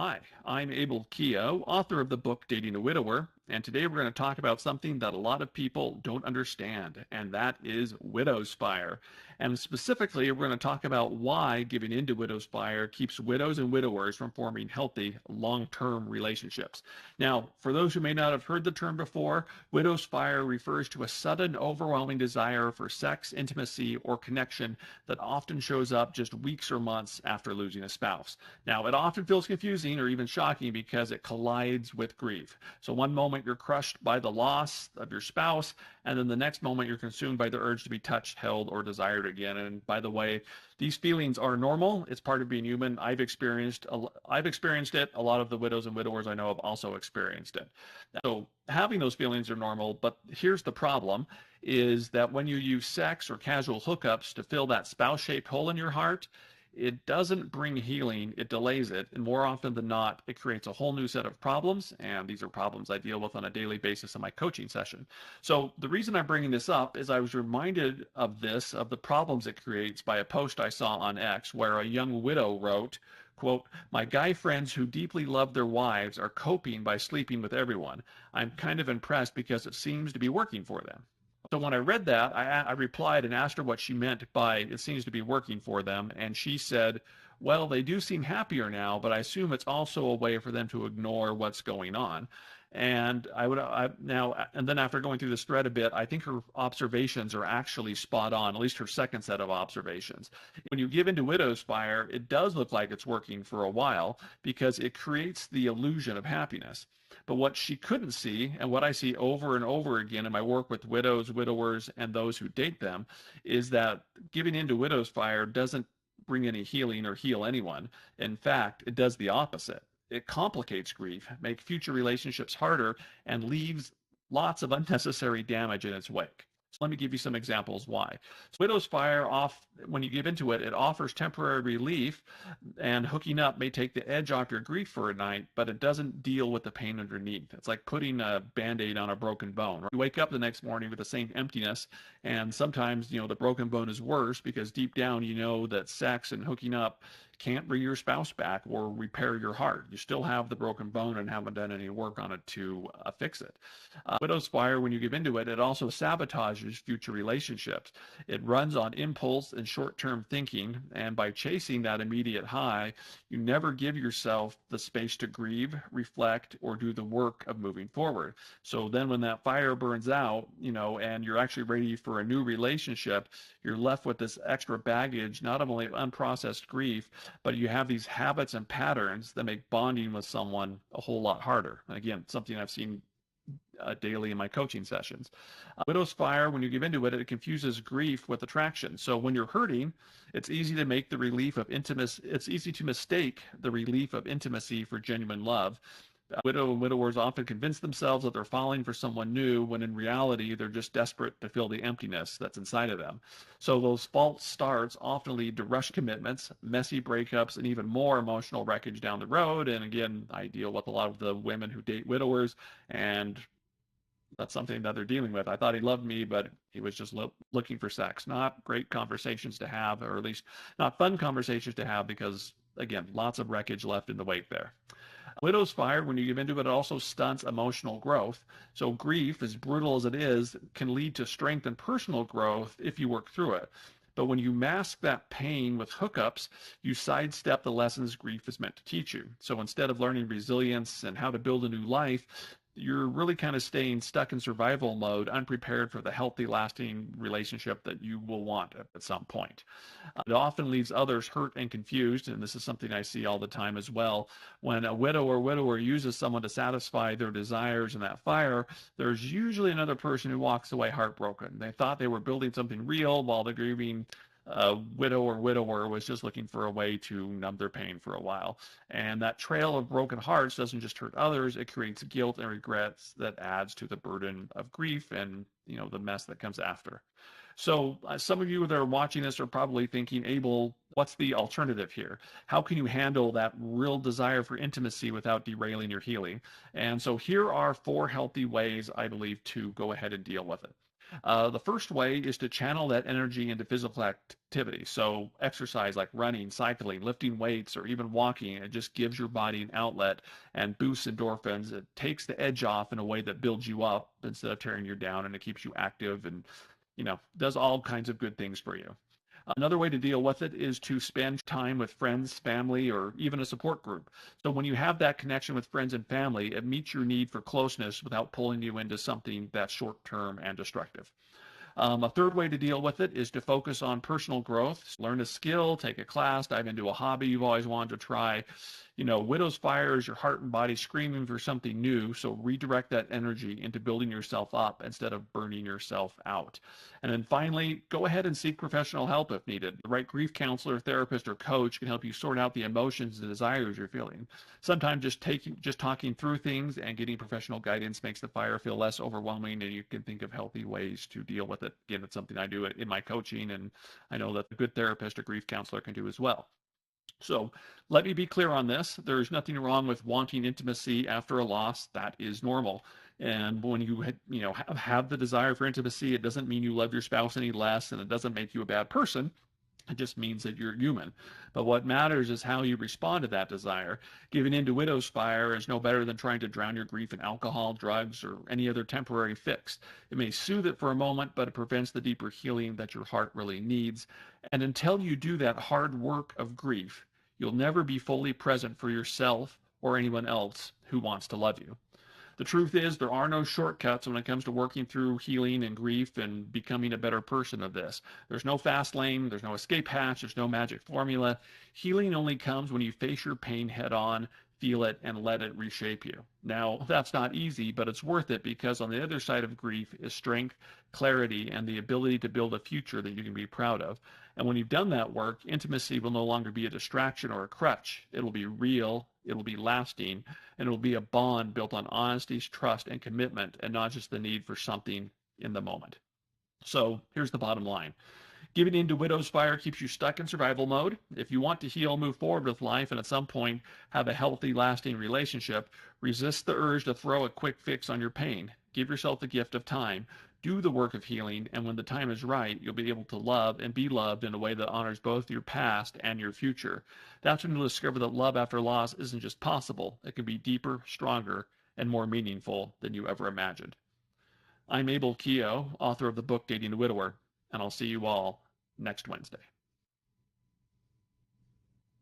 Hi, I'm Abel Keogh, author of the book Dating a Widower, and today we're going to talk about something that a lot of people don't understand, and that is widow's fire. And specifically, we're going to talk about why giving into widow's fire keeps widows and widowers from forming healthy, long-term relationships. Now, for those who may not have heard the term before, widow's fire refers to a sudden, overwhelming desire for sex, intimacy, or connection that often shows up just weeks or months after losing a spouse. Now, it often feels confusing or even shocking because it collides with grief. So one moment you're crushed by the loss of your spouse, and then the next moment you're consumed by the urge to be touched, held, or desired again. And by the way, these feelings are normal. It's part of being human. I've experienced it. A lot of the widows and widowers I know have also experienced it. So having those feelings are normal, but here's the problem is that when you use sex or casual hookups to fill that spouse-shaped hole in your heart, it doesn't bring healing, it delays it. And more often than not, it creates a whole new set of problems. And these are problems I deal with on a daily basis in my coaching session. So the reason I'm bringing this up is I was reminded of the problems it creates by a post I saw on X where a young widow wrote, quote, "My guy friends who deeply love their wives are coping by sleeping with everyone. I'm kind of impressed because it seems to be working for them." So when I read that, I replied and asked her what she meant by "it seems to be working for them." And she said, "Well, they do seem happier now, but I assume it's also a way for them to ignore what's going on." And and then after going through this thread a bit, I think her observations are actually spot on, at least her second set of observations. When you give into widow's fire, it does look like it's working for a while because it creates the illusion of happiness. But what she couldn't see, and what I see over and over again in my work with widows, widowers, and those who date them, is that giving into widow's fire doesn't bring any healing or heal anyone. In fact, it does the opposite. It complicates grief, makes future relationships harder, and leaves lots of unnecessary damage in its wake. So let me give you some examples why. So widow's fire when you give into it, it offers temporary relief, and hooking up may take the edge off your grief for a night, but it doesn't deal with the pain underneath. It's like putting a Band-Aid on a broken bone. You wake up the next morning with the same emptiness, and sometimes, the broken bone is worse because deep down you know that sex and hooking up can't bring your spouse back or repair your heart. You still have the broken bone and haven't done any work on it to fix it. Widow's fire, when you give into it, it also sabotages future relationships. It runs on impulse and short-term thinking, and by chasing that immediate high, you never give yourself the space to grieve, reflect, or do the work of moving forward. So then when that fire burns out, and you're actually ready for a new relationship, you're left with this extra baggage, not only of unprocessed grief, but you have these habits and patterns that make bonding with someone a whole lot harder. And again, something I've seen daily in my coaching sessions. Widow's fire, when you give into it, it confuses grief with attraction. So when you're hurting, it's easy to make the relief of intimacy. It's easy to mistake the relief of intimacy for genuine love. Widow and widowers often convince themselves that they're falling for someone new when in reality they're just desperate to fill the emptiness that's inside of them. So those false starts often lead to rushed commitments, messy breakups, and even more emotional wreckage down the road. And again, I deal with a lot of the women who date widowers, and that's something that they're dealing with. I thought he loved me, but he was just looking for sex. Not great conversations to have, or at least not fun conversations to have, because again, lots of wreckage left in the wake there. Widow's fire, when you give into it, it also stunts emotional growth. So grief, as brutal as it is, can lead to strength and personal growth if you work through it. But when you mask that pain with hookups, you sidestep the lessons grief is meant to teach you. So instead of learning resilience and how to build a new life, you're really kind of staying stuck in survival mode, unprepared for the healthy, lasting relationship that you will want at some point. It often leaves others hurt and confused, and this is something I see all the time as well. When a widow or widower uses someone to satisfy their desires in that fire, there's usually another person who walks away heartbroken. They thought they were building something real while the grieving widow or widower was just looking for a way to numb their pain for a while. And that trail of broken hearts doesn't just hurt others, it creates guilt and regrets that adds to the burden of grief and the mess that comes after. So some of you that are watching this are probably thinking, Abel, what's the alternative here? How can you handle that real desire for intimacy without derailing your healing? And so here are 4 healthy ways, I believe, to go ahead and deal with it. The first way is to channel that energy into physical activity. So exercise like running, cycling, lifting weights, or even walking. It just gives your body an outlet and boosts endorphins. It takes the edge off in a way that builds you up instead of tearing you down, and it keeps you active and, does all kinds of good things for you. Another way to deal with it is to spend time with friends, family, or even a support group. So when you have that connection with friends and family, it meets your need for closeness without pulling you into something that's short term and destructive. A third way to deal with it is to focus on personal growth, learn a skill, take a class, dive into a hobby you've always wanted to try. Widow's fire is your heart and body screaming for something new, so redirect that energy into building yourself up instead of burning yourself out. And then finally, go ahead and seek professional help if needed. The right grief counselor, therapist, or coach can help you sort out the emotions and desires you're feeling. Sometimes just talking through things and getting professional guidance makes the fire feel less overwhelming, and you can think of healthy ways to deal with it. Again, it's something I do in my coaching, and I know that a good therapist or grief counselor can do as well. So let me be clear on this. There's nothing wrong with wanting intimacy after a loss. That is normal. And when you have the desire for intimacy, it doesn't mean you love your spouse any less, and it doesn't make you a bad person. It just means that you're human. But what matters is how you respond to that desire. Giving in to widow's fire is no better than trying to drown your grief in alcohol, drugs, or any other temporary fix. It may soothe it for a moment, but it prevents the deeper healing that your heart really needs. And until you do that hard work of grief, you'll never be fully present for yourself or anyone else who wants to love you. The truth is, there are no shortcuts when it comes to working through healing and grief and becoming a better person of this. There's no fast lane, there's no escape hatch, there's no magic formula. Healing only comes when you face your pain head on, feel it, and let it reshape you. Now, that's not easy, but it's worth it because on the other side of grief is strength, clarity, and the ability to build a future that you can be proud of. And when you've done that work, intimacy will no longer be a distraction or a crutch. It'll be real, it'll be lasting, and it'll be a bond built on honesty, trust, and commitment, and not just the need for something in the moment. So here's the bottom line. Giving in to widow's fire keeps you stuck in survival mode. If you want to heal, move forward with life, and at some point have a healthy, lasting relationship, resist the urge to throw a quick fix on your pain. Give yourself the gift of time. Do the work of healing, and when the time is right, you'll be able to love and be loved in a way that honors both your past and your future. That's when you'll discover that love after loss isn't just possible. It can be deeper, stronger, and more meaningful than you ever imagined. I'm Abel Keogh, author of the book Dating a Widower, and I'll see you all next Wednesday.